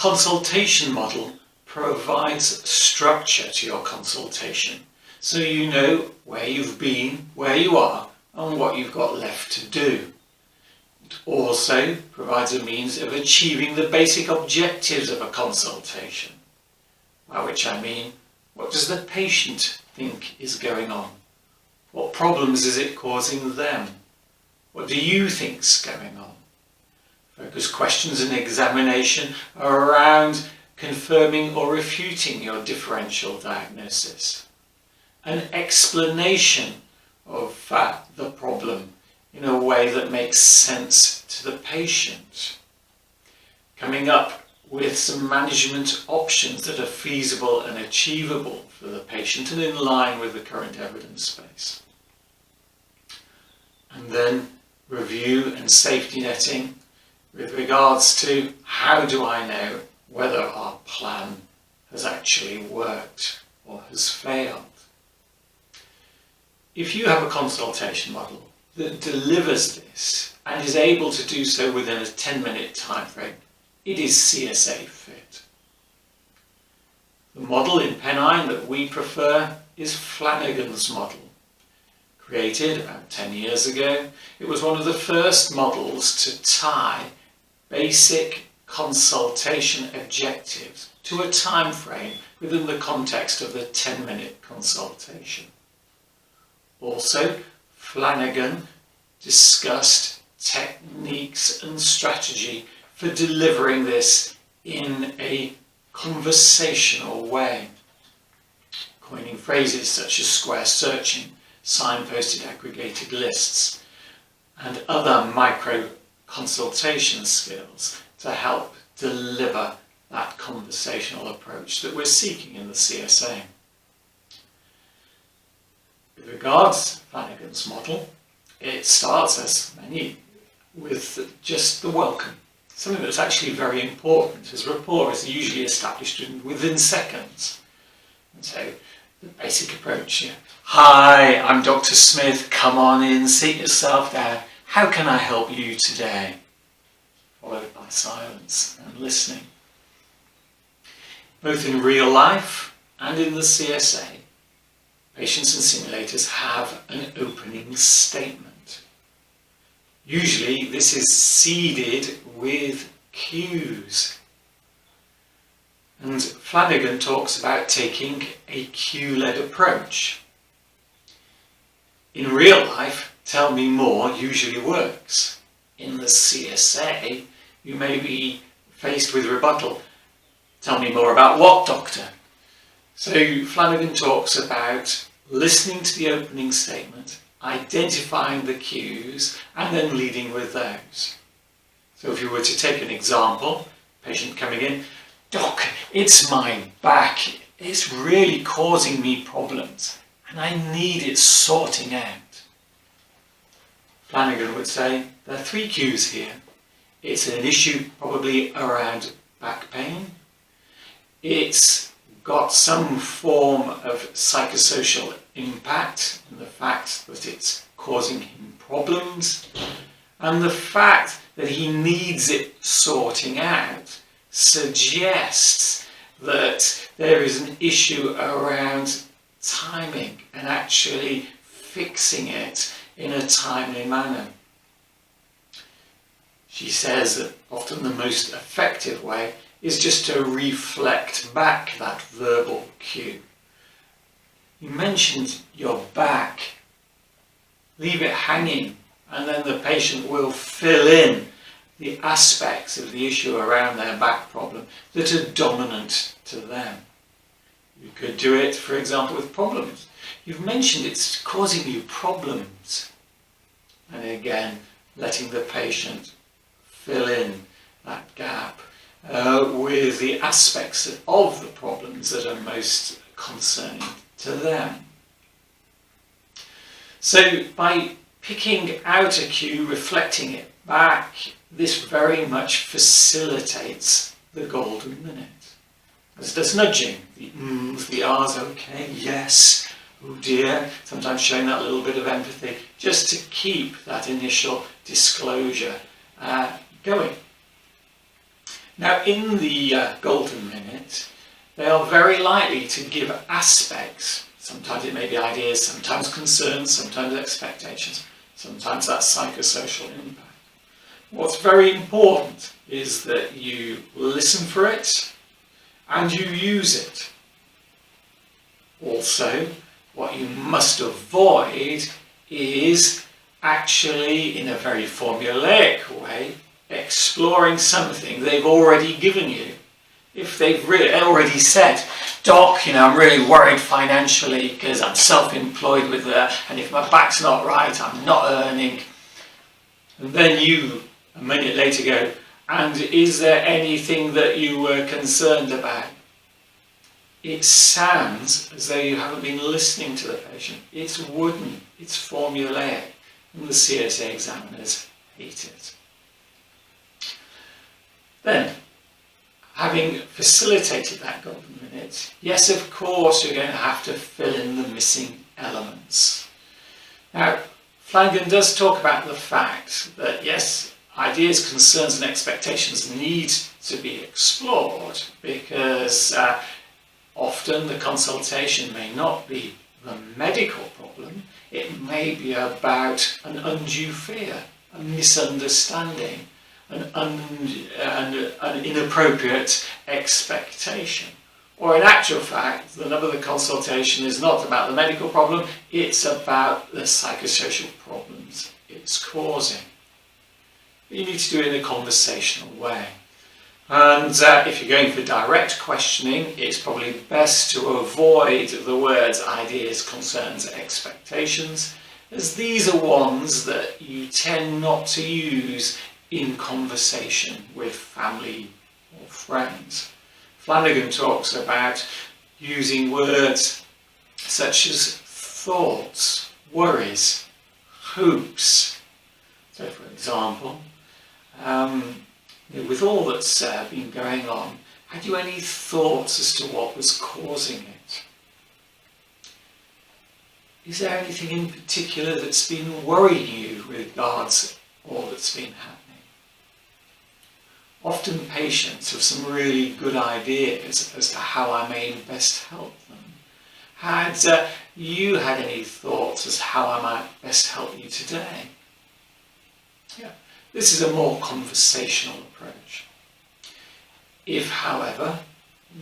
consultation model provides structure to your consultation, so you know where you've been, where you are, and what you've got left to do. It also provides a means of achieving the basic objectives of a consultation, by which I mean, what does the patient think is going on? What problems is it causing them? What do you think's going on? Focus questions and examination are around confirming or refuting your differential diagnosis. An explanation of the problem in a way that makes sense to the patient. Coming up with some management options that are feasible and achievable for the patient and in line with the current evidence base. And then review and safety netting with regards to how do I know whether our plan has actually worked or has failed. If you have a consultation model that delivers this and is able to do so within a 10-minute time frame, it is CSA fit. The model in Pennine that we prefer is Flanagan's model. Created about 10 years ago, it was one of the first models to tie basic consultation objectives to a time frame within the context of the 10-minute consultation. Also, Flanagan discussed techniques and strategy for delivering this in a conversational way, coining phrases such as square searching, signposted aggregated lists, and other micro consultation skills to help deliver that conversational approach that we're seeking in the CSA. With regards to Flanagan's model, it starts, as many, with just the welcome. Something that's actually very important, as rapport is usually established within seconds. And so the basic approach here. Hi, I'm Dr. Smith. Come on in, sit yourself down. How can I help you today? Followed by silence and listening. Both in real life and in the CSA, patients and simulators have an opening statement. Usually this is seeded with cues. And Flanagan talks about taking a cue-led approach. In real life, tell me more usually works. In the CSA, you may be faced with rebuttal. Tell me more about what, doctor? So Flanagan talks about listening to the opening statement, identifying the cues, and then leading with those. So if you were to take an example, patient coming in, Doc, it's my back. It's really causing me problems, and I need it sorting out. Flanagan would say, there are 3 cues here. It's an issue probably around back pain. It's got some form of psychosocial impact, and the fact that it's causing him problems, and the fact that he needs it sorting out suggests that there is an issue around timing and actually fixing it in a timely manner. She says that often the most effective way is just to reflect back that verbal cue. You mentioned your back. Leave it hanging, and then the patient will fill in the aspects of the issue around their back problem that are dominant to them. You could do it, for example, with problems. You've mentioned it's causing you problems. And again, letting the patient fill in that gap with the aspects of the problems that are most concerning to them. So by picking out a cue, reflecting it back, this very much facilitates the golden minute. As does nudging, the ums, the ahs, okay, yes, oh dear, sometimes showing that little bit of empathy, just to keep that initial disclosure going. Now, in the golden minute, they are very likely to give aspects. Sometimes it may be ideas, sometimes concerns, sometimes expectations, sometimes that's psychosocial impact. What's very important is that you listen for it and you use it. Also, what you must avoid is actually, in a very formulaic way, exploring something they've already given you. If they've already said, Doc, I'm really worried financially because I'm self-employed with and if my back's not right, I'm not earning. And then you, a minute later, go, and is there anything that you were concerned about? It sounds as though you haven't been listening to the patient. It's wooden, it's formulaic, and the CSA examiners hate it. Then, having facilitated that golden minute, yes, of course, you're going to have to fill in the missing elements. Now, Flanagan does talk about the fact that, yes, ideas, concerns and expectations need to be explored because often the consultation may not be the medical problem, it may be about an undue fear, a misunderstanding, an inappropriate expectation. Or in actual fact, the nub of the consultation is not about the medical problem, it's about the psychosocial problems it's causing. You need to do it in a conversational way. And if you're going for direct questioning, it's probably best to avoid the words ideas, concerns, expectations, as these are ones that you tend not to use in conversation with family or friends. Flanagan talks about using words such as thoughts, worries, hopes. So for example, with all that's been going on, had you any thoughts as to what was causing it? Is there anything in particular that's been worrying you with regards to all that's been happening? Often patients have some really good ideas as to how I may best help them. Had you had any thoughts as to how I might best help you today? Yeah. This is a more conversational approach. If, however,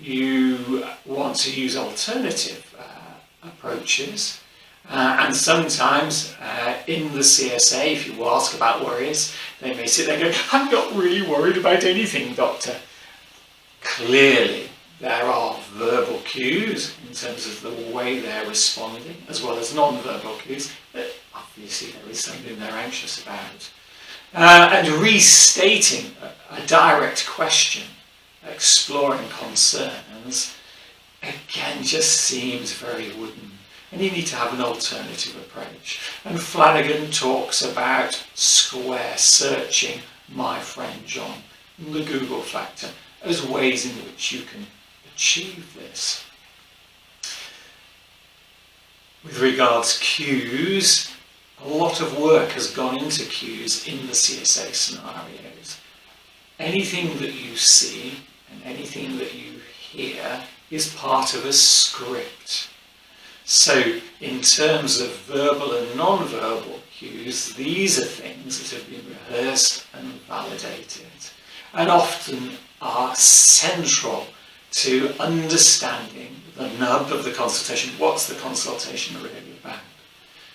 you want to use alternative approaches, and sometimes in the CSA, if you ask about worries, they may sit there and go, I'm not really worried about anything, doctor. Clearly, there are verbal cues in terms of the way they're responding, as well as non-verbal cues, but obviously there is something they're anxious about. And restating a direct question, exploring concerns, again just seems very wooden. And you need to have an alternative approach. And Flanagan talks about square searching my friend John and the Google factor as ways in which you can achieve this. With regards to cues, a lot of work has gone into cues in the CSA scenarios. Anything that you see and anything that you hear is part of a script. So in terms of verbal and non-verbal cues, these are things that have been rehearsed and validated and often are central to understanding the nub of the consultation. What's the consultation really about?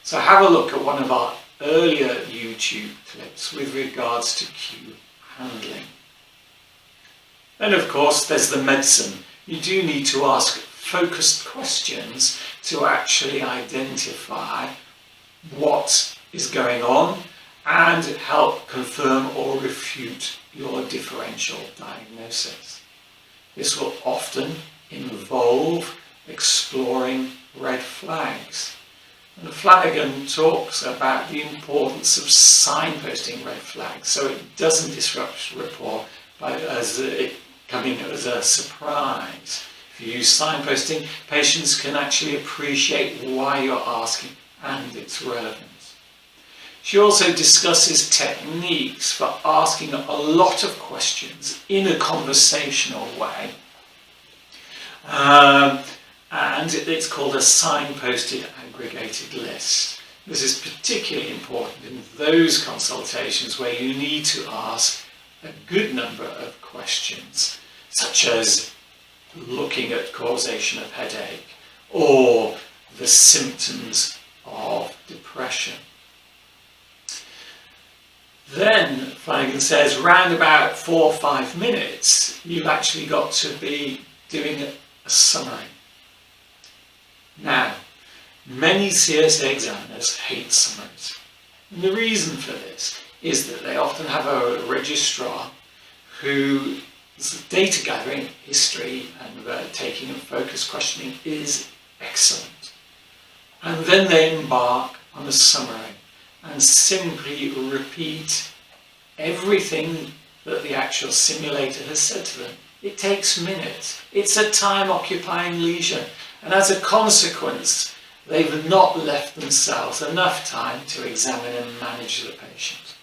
So have a look at one of our earlier YouTube clips with regards to cue handling. And of course there's the medicine. You do need to ask focused questions to actually identify what is going on and help confirm or refute your differential diagnosis. This will often involve exploring red flags. And Flanagan talks about the importance of signposting red flags so it doesn't disrupt rapport as it coming as a surprise. If you use signposting, patients can actually appreciate why you're asking and its relevance. She also discusses techniques for asking a lot of questions in a conversational way. And it's called a signposted aggregated list. This is particularly important in those consultations where you need to ask a good number of questions, such as looking at causation of headache or the symptoms of depression. Then Flanagan says round about 4 or 5 minutes you've actually got to be doing a summary. Now, many CSA examiners hate summaries. And the reason for this is that they often have a registrar whose data gathering, history and taking and focus questioning is excellent. And then they embark on a summary and simply repeat everything that the actual simulator has said to them. It takes minutes. It's a time-occupying leisure. And as a consequence, they've not left themselves enough time to examine and manage the patient.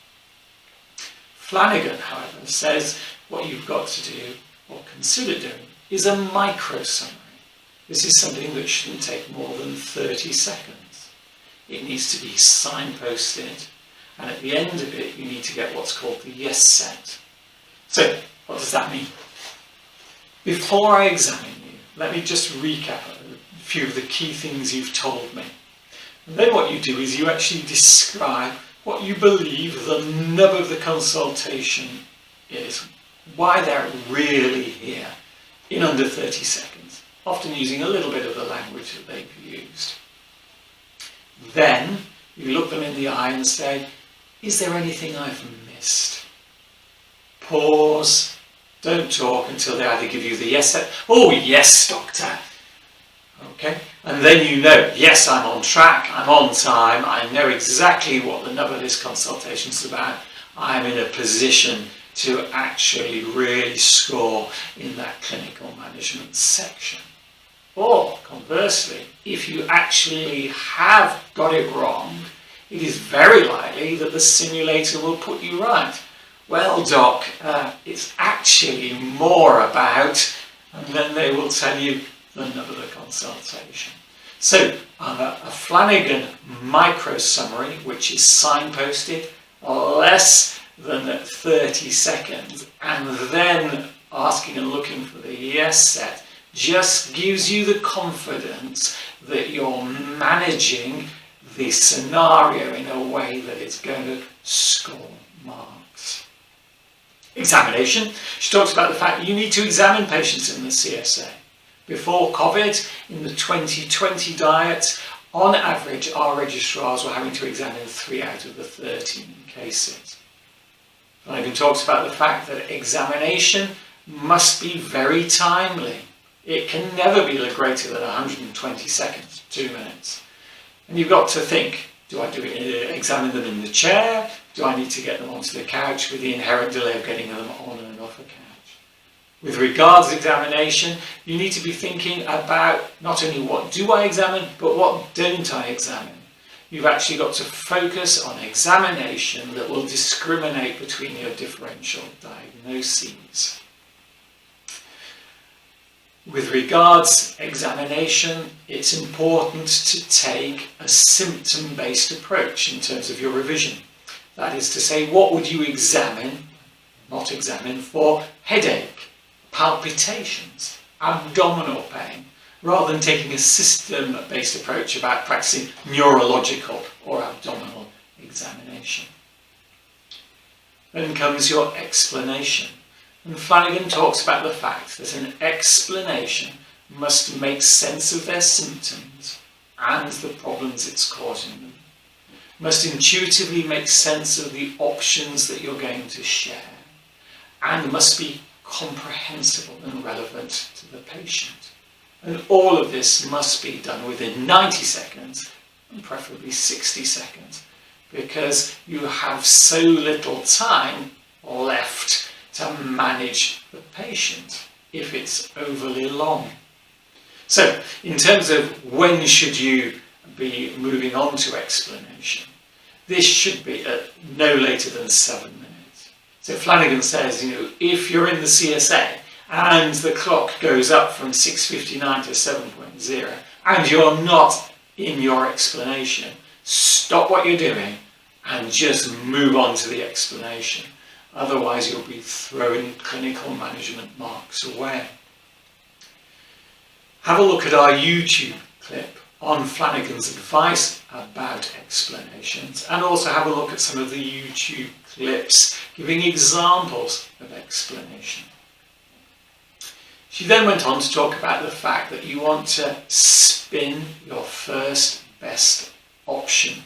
Flanagan, however, says what you've got to do, or consider doing, is a micro-summary. This is something that shouldn't take more than 30 seconds. It needs to be signposted, and at the end of it, you need to get what's called the yes set. So, what does that mean? Before I examine you, let me just recap a few of the key things you've told me. And then what you do is you actually describe what you believe the nub of the consultation is, why they're really here, in under 30 seconds, often using a little bit of the language that they've used. Then you look them in the eye and say, is there anything I've missed? Pause. Don't talk until they either give you the yes set. Oh, yes, doctor. Okay. And then you know, yes, I'm on track, I'm on time, I know exactly what the nub of this consultation is about. I'm in a position to actually really score in that clinical management section. Or, conversely, if you actually have got it wrong, it is very likely that the simulator will put you right. Well, doc, it's actually more about, and then they will tell you the nub of the consultation. So, a Flanagan micro summary, which is signposted, less than 30 seconds, and then asking and looking for the yes set, just gives you the confidence that you're managing the scenario in a way that it's going to score marks. Examination. She talks about the fact you need to examine patients in the CSA. Before COVID, in the 2020 diet, on average, our registrars were having to examine 3 out of the 13 cases. Flanagan talks about the fact that examination must be very timely. It can never be greater than 120 seconds, 2 minutes. And you've got to think, do I examine them in the chair? Do I need to get them onto the couch with the inherent delay of getting them on and off a couch? With regards to examination, you need to be thinking about not only what do I examine, but what don't I examine. You've actually got to focus on examination that will discriminate between your differential diagnoses. With regards to examination, it's important to take a symptom-based approach in terms of your revision. That is to say, what would you examine, not examine, for headache, palpitations, abdominal pain, rather than taking a system-based approach about practicing neurological or abdominal examination. Then comes your explanation. And Flanagan talks about the fact that an explanation must make sense of their symptoms and the problems it's causing them. Must intuitively make sense of the options that you're going to share, and must be comprehensible and relevant to the patient. And all of this must be done within 90 seconds, and preferably 60 seconds, because you have so little time left to manage the patient if it's overly long. So, in terms of when should you be moving on to explanation, This should be at no later than 7 minutes. So Flanagan says, if you're in the CSA and the clock goes up from 6:59 to 7.0 and you're not in your explanation, stop what you're doing and just move on to the explanation. Otherwise you'll be throwing clinical management marks away. Have a look at our YouTube clip on Flanagan's advice about explanations, and also have a look at some of the YouTube clips giving examples of explanation. She then went on to talk about the fact that you want to spin your first best option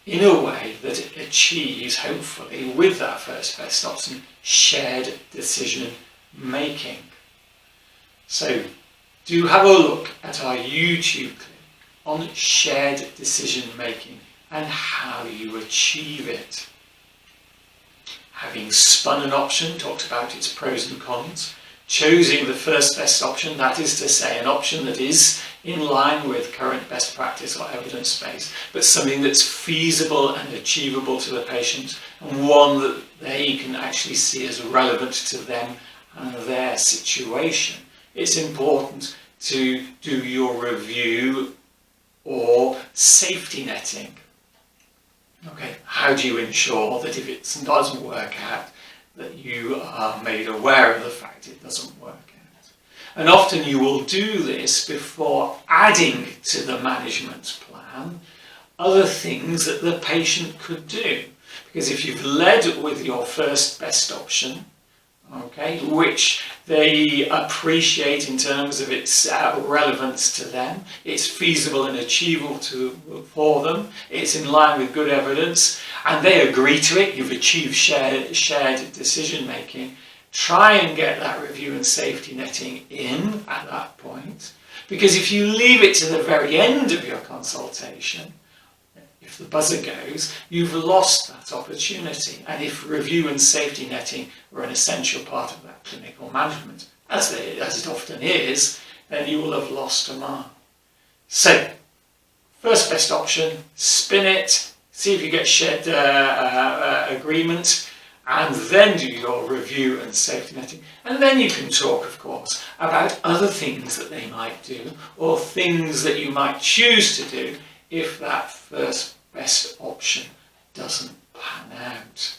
in a way that it achieves, hopefully, with that first best option, shared decision making. So do have a look at our YouTube clip on shared decision making and how you achieve it. Having spun an option, talked about its pros and cons. Choosing the first best option, that is to say an option that is in line with current best practice or evidence base, but something that's feasible and achievable to the patient, and one that they can actually see as relevant to them and their situation. It's important to do your review or safety netting. Okay, how do you ensure that if it doesn't work out, that you are made aware of the fact it doesn't work out? And often you will do this before adding to the management plan other things that the patient could do. Because if you've led with your first best option, okay, which they appreciate in terms of its relevance to them, it's feasible and achievable for them, it's in line with good evidence, and they agree to it, you've achieved shared decision making, try and get that review and safety netting in at that point. Because if you leave it to the very end of your consultation, if the buzzer goes, you've lost that opportunity. And if review and safety netting were an essential part of that clinical management, as it often is, then you will have lost a mark. So, first best option, spin it, see if you get shared agreement, and then do your review and safety netting. And then you can talk, of course, about other things that they might do, or things that you might choose to do if that first best option doesn't pan out.